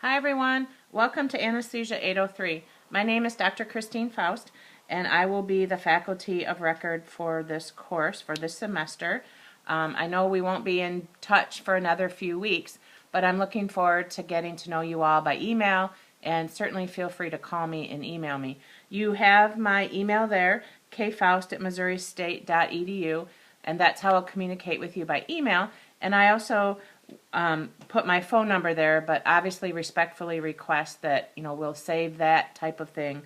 Hi everyone, welcome to Anesthesia 803. My name is Dr. Christine Faust and I will be the faculty of record for this course for this semester. I know we won't be in touch for another few weeks, but I'm looking forward to getting to know you all by email, and certainly feel free to call me and email me. You have my email there, kfaust@missouristate.edu, and that's how I'll communicate with you by email. And I also put my phone number there, but obviously respectfully request that we'll save that type of thing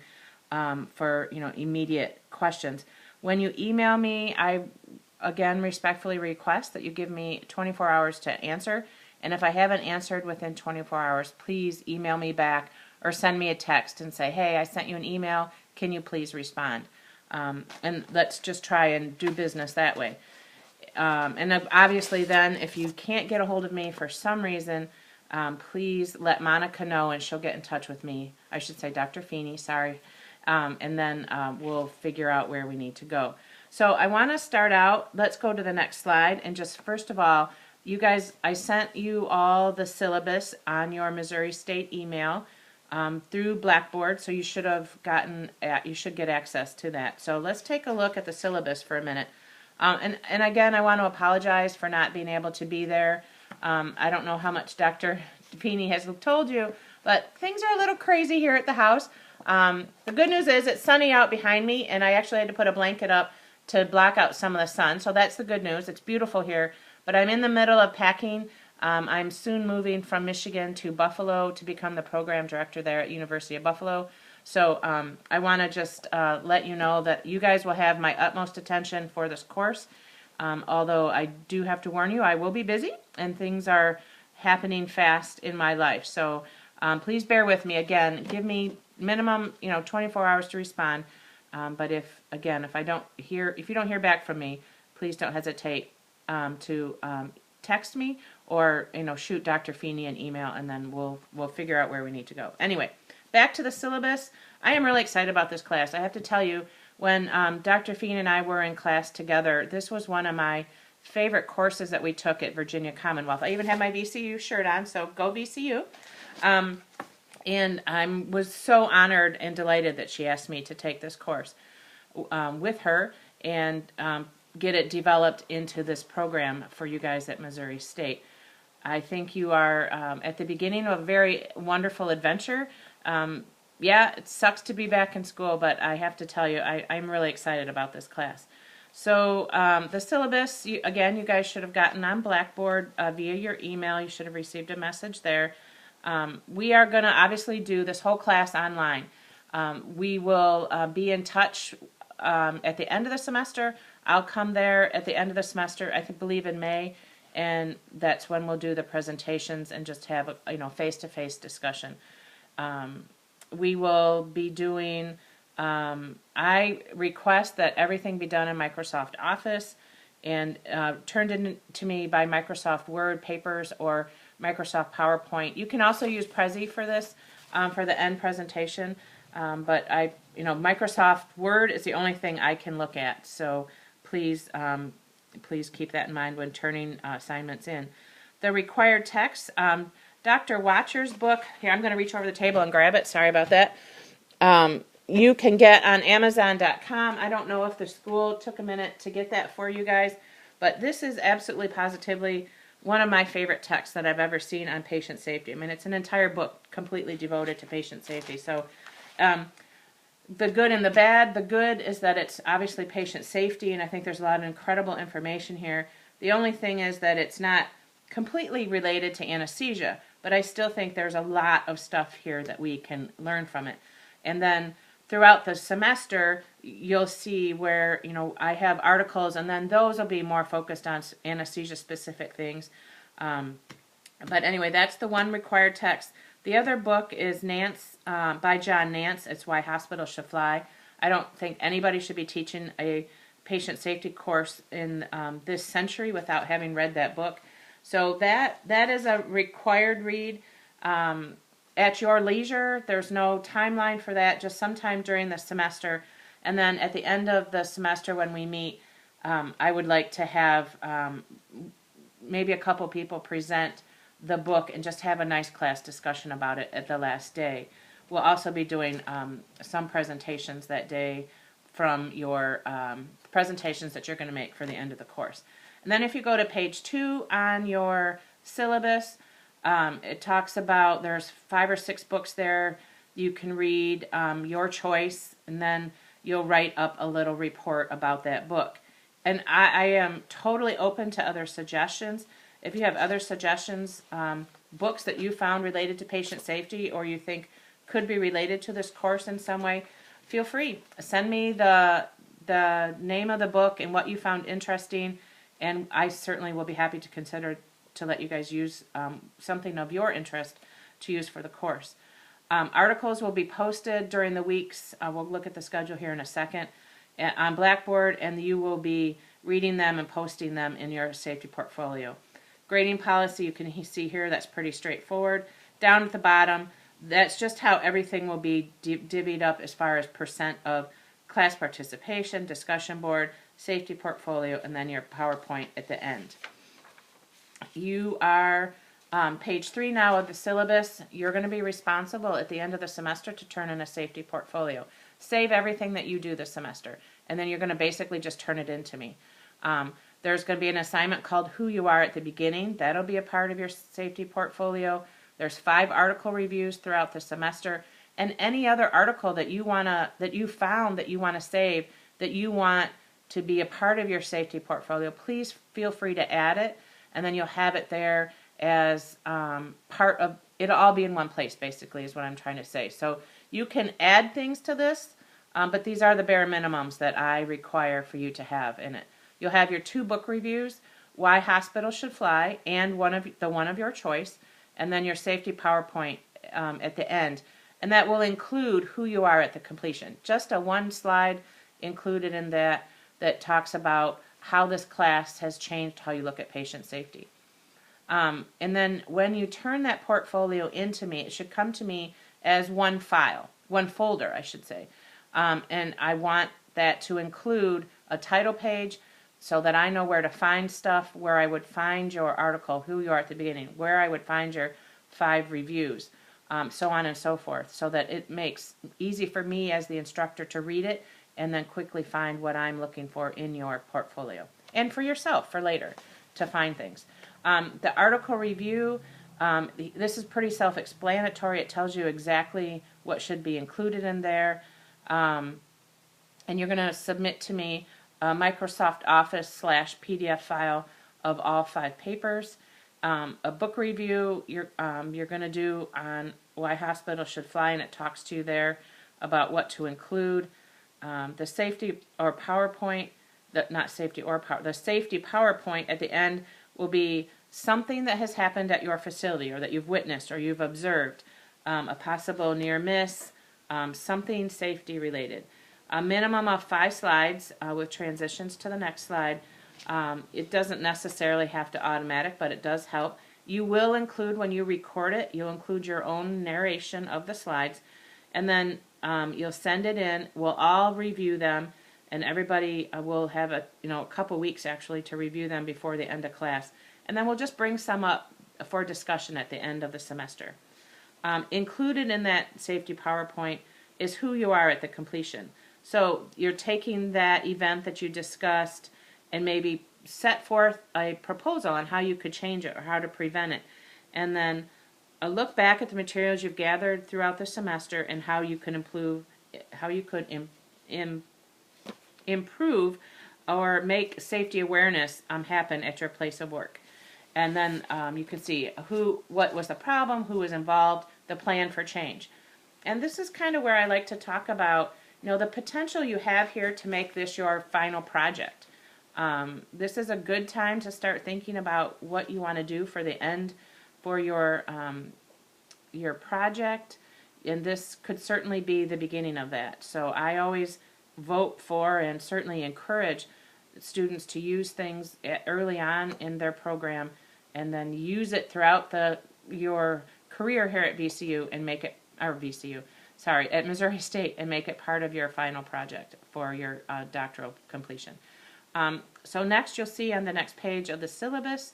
for immediate questions. When you email me, I again respectfully request that you give me 24 hours to answer, and if I haven't answered within 24 hours, please email me back or send me a text and say, hey, I sent you an email, can you please respond? And let's just try and do business that way. And obviously then, if you can't get a hold of me for some reason, please let Monica know and she'll get in touch with me. I should say Dr. Feeney, sorry. And then we'll figure out where we need to go. So I want to start out, let's go to the next slide, and just first of all, you guys, I sent you all the syllabus on your Missouri State email through Blackboard, so you should have gotten, you should get access to that. So let's take a look at the syllabus for a minute. And again, I want to apologize for not being able to be there. I don't know how much Dr. Feeney has told you, but things are a little crazy here at the house. The good news is it's sunny out behind me, and I actually had to put a blanket up to block out some of the sun, so that's the good news. It's beautiful here, but I'm in the middle of packing. I'm soon moving from Michigan to Buffalo to become the program director there at University of Buffalo. So I want to just let you know that you guys will have my utmost attention for this course. Although I do have to warn you, I will be busy and things are happening fast in my life. So please bear with me. Again, give me minimum 24 hours to respond. But if you don't hear back from me, please don't hesitate to text me or shoot Dr. Feeney an email, and then we'll figure out where we need to go. Anyway, back to the syllabus. I am really excited about this class. I have to tell you, when Dr. Feeney and I were in class together, this was one of my favorite courses that we took at Virginia Commonwealth. I even have my VCU shirt on, so go VCU. And I was so honored and delighted that she asked me to take this course with her and get it developed into this program for you guys at Missouri State. I think you are at the beginning of a very wonderful adventure. Yeah, it sucks to be back in school, but I have to tell you, I'm really excited about this class. So the syllabus, again, you guys should have gotten on Blackboard via your email. You should have received a message there. We are going to obviously do this whole class online. We will be in touch at the end of the semester. I'll come there at the end of the semester, I believe in May, and that's when we'll do the presentations and just have a face-to-face discussion. We will be doing, I request that everything be done in Microsoft Office and turned in to me by Microsoft Word, Papers, or Microsoft PowerPoint. You can also use Prezi for this, for the end presentation, but Microsoft Word is the only thing I can look at, so please keep that in mind when turning assignments in. The required text, Dr. Watcher's book, here I'm going to reach over the table and grab it, sorry about that. You can get on Amazon.com. I don't know if the school took a minute to get that for you guys, but this is absolutely positively one of my favorite texts that I've ever seen on patient safety. I mean, it's an entire book completely devoted to patient safety. So the good and the bad. The good is that it's obviously patient safety, and I think there's a lot of incredible information here. The only thing is that it's not completely related to anesthesia, but I still think there's a lot of stuff here that we can learn from it. And then throughout the semester, you'll see where, I have articles, and then those will be more focused on anesthesia-specific things. But anyway, that's the one required text. The other book is Nance, by John Nance. It's Why Hospitals Should Fly. I don't think anybody should be teaching a patient safety course in this century without having read that book. So that is a required read. At your leisure, there's no timeline for that, just sometime during the semester. And then at the end of the semester when we meet, I would like to have maybe a couple people present the book and just have a nice class discussion about it at the last day. We'll also be doing some presentations that day from your presentations that you're going to make for the end of the course. And then if you go to page 2 on your syllabus, it talks about, there's 5 or 6 books there you can read, your choice, and then you'll write up a little report about that book. And I am totally open to other suggestions. If you have other suggestions, books that you found related to patient safety or you think could be related to this course in some way, feel free. Send me the name of the book and what you found interesting, and I certainly will be happy to consider to let you guys use something of your interest to use for the course. Articles will be posted during the weeks. We'll look at the schedule here in a second on Blackboard, and you will be reading them and posting them in your safety portfolio. Grading policy, you can see here, that's pretty straightforward. Down at the bottom, that's just how everything will be divvied up as far as percent of class participation, discussion board, safety portfolio, and then your PowerPoint at the end. You are page 3 now of the syllabus. You're going to be responsible at the end of the semester to turn in a safety portfolio. Save everything that you do this semester, and then you're going to basically just turn it in to me. There's going to be an assignment called Who You Are at the beginning. That'll be a part of your safety portfolio. There's 5 article reviews throughout the semester, and any other article that you found that you want to save, that you want to be a part of your safety portfolio, please feel free to add it, and then you'll have it there as part of, it'll all be in one place basically is what I'm trying to say. So you can add things to this, but these are the bare minimums that I require for you to have in it. You'll have your 2 book reviews, Why Hospitals Should Fly, and one of your choice, and then your safety PowerPoint at the end. And that will include who you are at the completion. Just a 1 slide included in that talks about how this class has changed how you look at patient safety. And then when you turn that portfolio into me, it should come to me as one file, one folder, I should say. And I want that to include a title page so that I know where to find stuff, where I would find your article, Who You Are at the beginning, where I would find your 5 reviews, so on and so forth, so that it makes easy for me as the instructor to read it and then quickly find what I'm looking for in your portfolio. And for yourself, for later, to find things. The article review, this is pretty self-explanatory. It tells you exactly what should be included in there. And you're going to submit to me a Microsoft Office /PDF file of all 5 papers. A book review you're going to do on Why Hospitals Should Fly, and it talks to you there about what to include. The safety or PowerPoint, the safety PowerPoint at the end will be something that has happened at your facility or that you've witnessed or you've observed, a possible near miss, something safety related. A minimum of 5 slides with transitions to the next slide. It doesn't necessarily have to automatic, but it does help. You will include, when you record it, you'll include your own narration of the slides, and then you'll send it in. We'll all review them, and everybody will have a couple weeks actually to review them before the end of class. And then we'll just bring some up for discussion at the end of the semester. Included in that safety PowerPoint is who you are at the completion. So you're taking that event that you discussed and maybe set forth a proposal on how you could change it or how to prevent it. And then look back at the materials you've gathered throughout the semester and how you can improve or make safety awareness happen at your place of work. And then you can see what was the problem, who was involved, the plan for change. And this is kind of where I like to talk about the potential you have here to make this your final project. This is a good time to start thinking about what you want to do for the end for your project, and this could certainly be the beginning of that. So I always vote for and certainly encourage students to use things early on in their program and then use it throughout your career here at VCU and make it, at Missouri State, and make it part of your final project for your doctoral completion. So next you'll see on the next page of the syllabus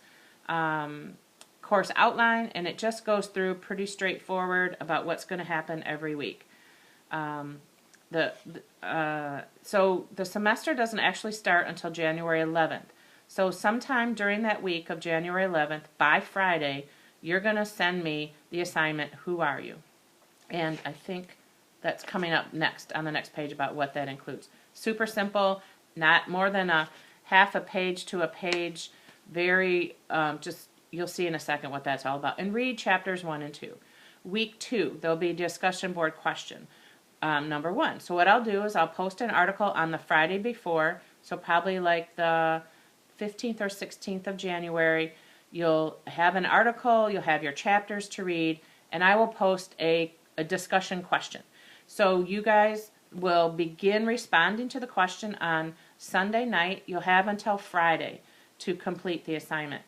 course outline, and it just goes through pretty straightforward about what's going to happen every week. So the semester doesn't actually start until January 11th. So sometime during that week of January 11th, by Friday, you're going to send me the assignment, Who Are You? And I think that's coming up next on the next page about what that includes. Super simple, not more than a half a page to a page. Very, just, you'll see in a second what that's all about. And read chapters 1 and 2. Week 2, there'll be a discussion board question. Number 1. So what I'll do is I'll post an article on the Friday before, so probably like the 15th or 16th of January. You'll have an article, you'll have your chapters to read, and I will post a discussion question. So you guys will begin responding to the question on Sunday night. You'll have until Friday to complete the assignment.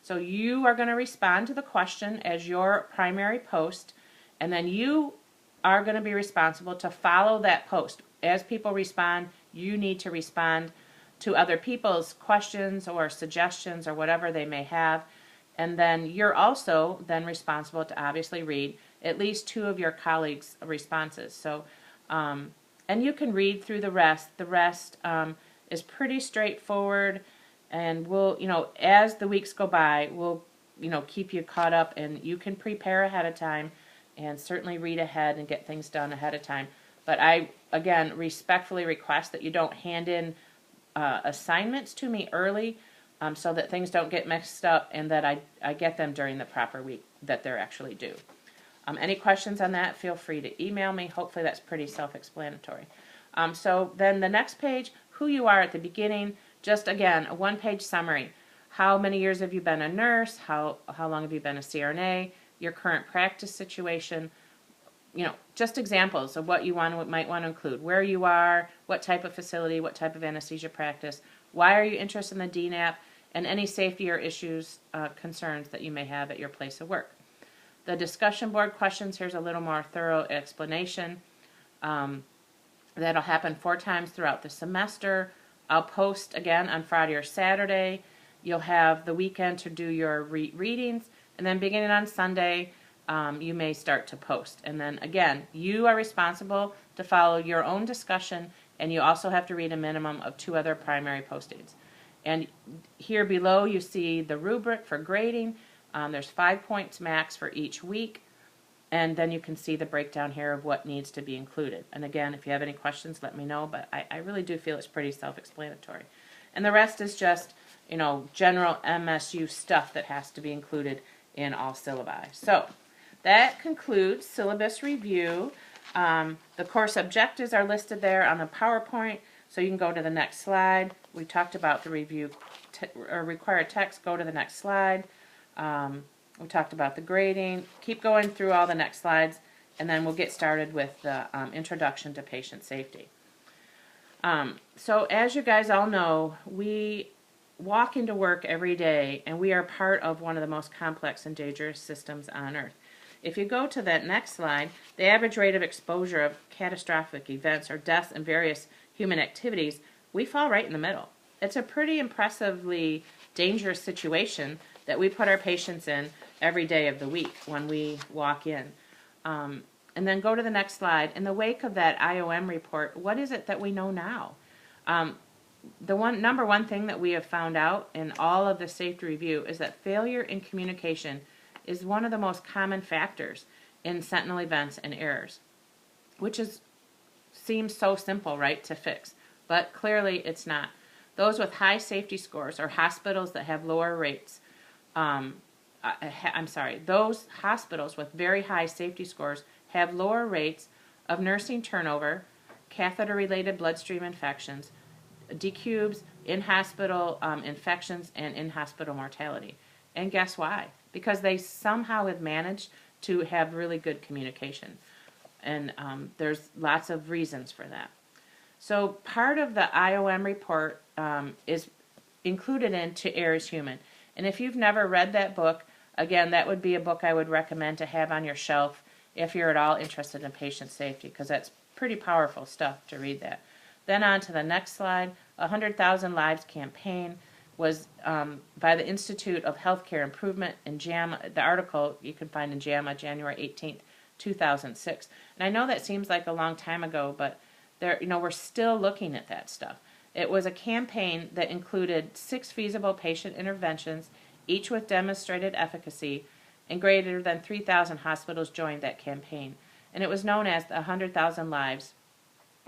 So you are going to respond to the question as your primary post, and then you are going to be responsible to follow that post. As people respond, you need to respond to other people's questions or suggestions or whatever they may have. And then you're also then responsible to obviously read at least 2 of your colleagues' responses. So, and you can read through the rest. The rest is pretty straightforward, and we'll, as the weeks go by, we'll, keep you caught up, and you can prepare ahead of time and certainly read ahead and get things done ahead of time. But I, again, respectfully request that you don't hand in assignments to me early so that things don't get mixed up, and that I get them during the proper week that they're actually due. Any questions on that, feel free to email me. Hopefully that's pretty self-explanatory. So then the next page, who you are at the beginning, just again, a 1-page summary. How many years have you been a nurse? How long have you been a CRNA? Your current practice situation. Just examples of what you might want to include. Where you are, what type of facility, what type of anesthesia practice, why are you interested in the DNAP, and any safety or issues, concerns that you may have at your place of work. The discussion board questions, here's a little more thorough explanation. That'll happen 4 times throughout the semester. I'll post again on Friday or Saturday. You'll have the weekend to do your readings, and then beginning on Sunday, you may start to post. And then again, you are responsible to follow your own discussion, and you also have to read a minimum of 2 other primary postings. And here below you see the rubric for grading. There's 5 points max for each week, and then you can see the breakdown here of what needs to be included. And again, if you have any questions, let me know, but I really do feel it's pretty self-explanatory. And the rest is just, general MSU stuff that has to be included in all syllabi. So that concludes syllabus review. The course objectives are listed there on the PowerPoint, so you can go to the next slide. We talked about the review required text. Go to the next slide. We talked about the grading. Keep going through all the next slides, and then we'll get started with the introduction to patient safety. So as you guys all know, we walk into work every day, and we are part of one of the most complex and dangerous systems on earth. If you go to that next slide, the average rate of exposure of catastrophic events or deaths in various human activities, we fall right in the middle. It's a pretty impressively dangerous situation that we put our patients in every day of the week when we walk in. And then go to the next slide. In the wake of that IOM report, what is it that we know now? The number one thing that we have found out in all of the safety review is that failure in communication is one of the most common factors in sentinel events and errors, which seems so simple, right, to fix. But clearly it's not. Those with high safety scores or hospitals that have lower rates, those hospitals with very high safety scores have lower rates of nursing turnover, catheter-related bloodstream infections, decubes, in-hospital infections, and in-hospital mortality. And guess why? Because they somehow have managed to have really good communication. And there's lots of reasons for that. So part of the IOM report is included in To Err is Human. And if you've never read that book, again, that would be a book I would recommend to have on your shelf if you're at all interested in patient safety, because that's pretty powerful stuff to read that. Then on to the next slide, 100,000 Lives campaign. was by the Institute of Healthcare Improvement in JAMA. The article you can find in JAMA, January 18th, 2006. And I know that seems like a long time ago, but we're still looking at that stuff. It was a campaign that included 6 feasible patient interventions, each with demonstrated efficacy, and greater than 3,000 hospitals joined that campaign. And it was known as the 100,000 Lives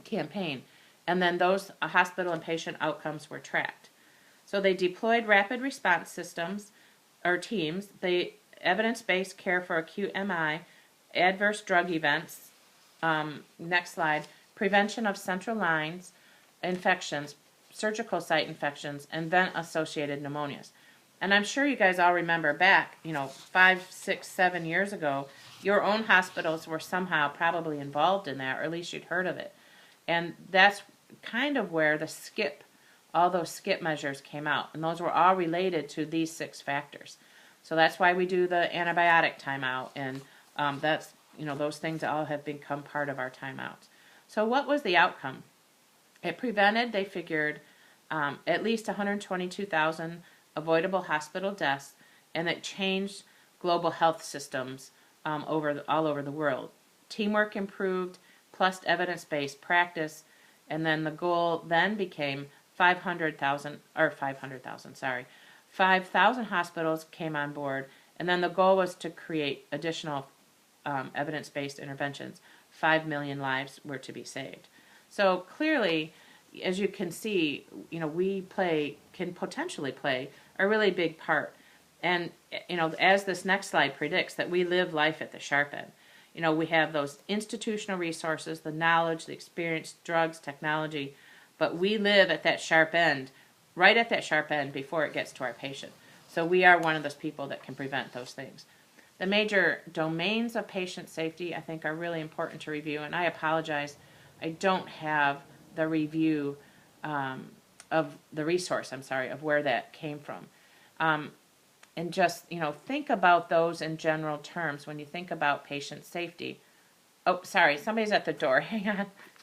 campaign. And then those hospital and patient outcomes were tracked. So they deployed rapid response systems, or teams, the evidence-based care for acute MI, adverse drug events, next slide, prevention of central lines infections, surgical site infections, and vent-associated pneumonias. And I'm sure you guys all remember back, 5, 6, 7 years ago, your own hospitals were somehow probably involved in that, or at least you'd heard of it. And that's kind of where all those skip measures came out. And those were all related to these 6 factors. So that's why we do the antibiotic timeout. And that's, those things all have become part of our timeouts. So what was the outcome? It prevented, they figured, at least 122,000 avoidable hospital deaths, and it changed global health systems all over the world. Teamwork improved, plus evidence-based practice, and then the goal then became 5,000 hospitals came on board, and then the goal was to create additional evidence-based interventions. 5 million lives were to be saved. So clearly, as you can see, we can potentially play a really big part. And, as this next slide predicts, that we live life at the sharp end. We have those institutional resources, the knowledge, the experience, drugs, technology, but we live at that sharp end, right at that sharp end before it gets to our patient. So we are one of those people that can prevent those things. The major domains of patient safety, I think, are really important to review, and I apologize, I don't have the review of the resource, of where that came from. And just, think about those in general terms when you think about patient safety. Oh, sorry, somebody's at the door. Hang on.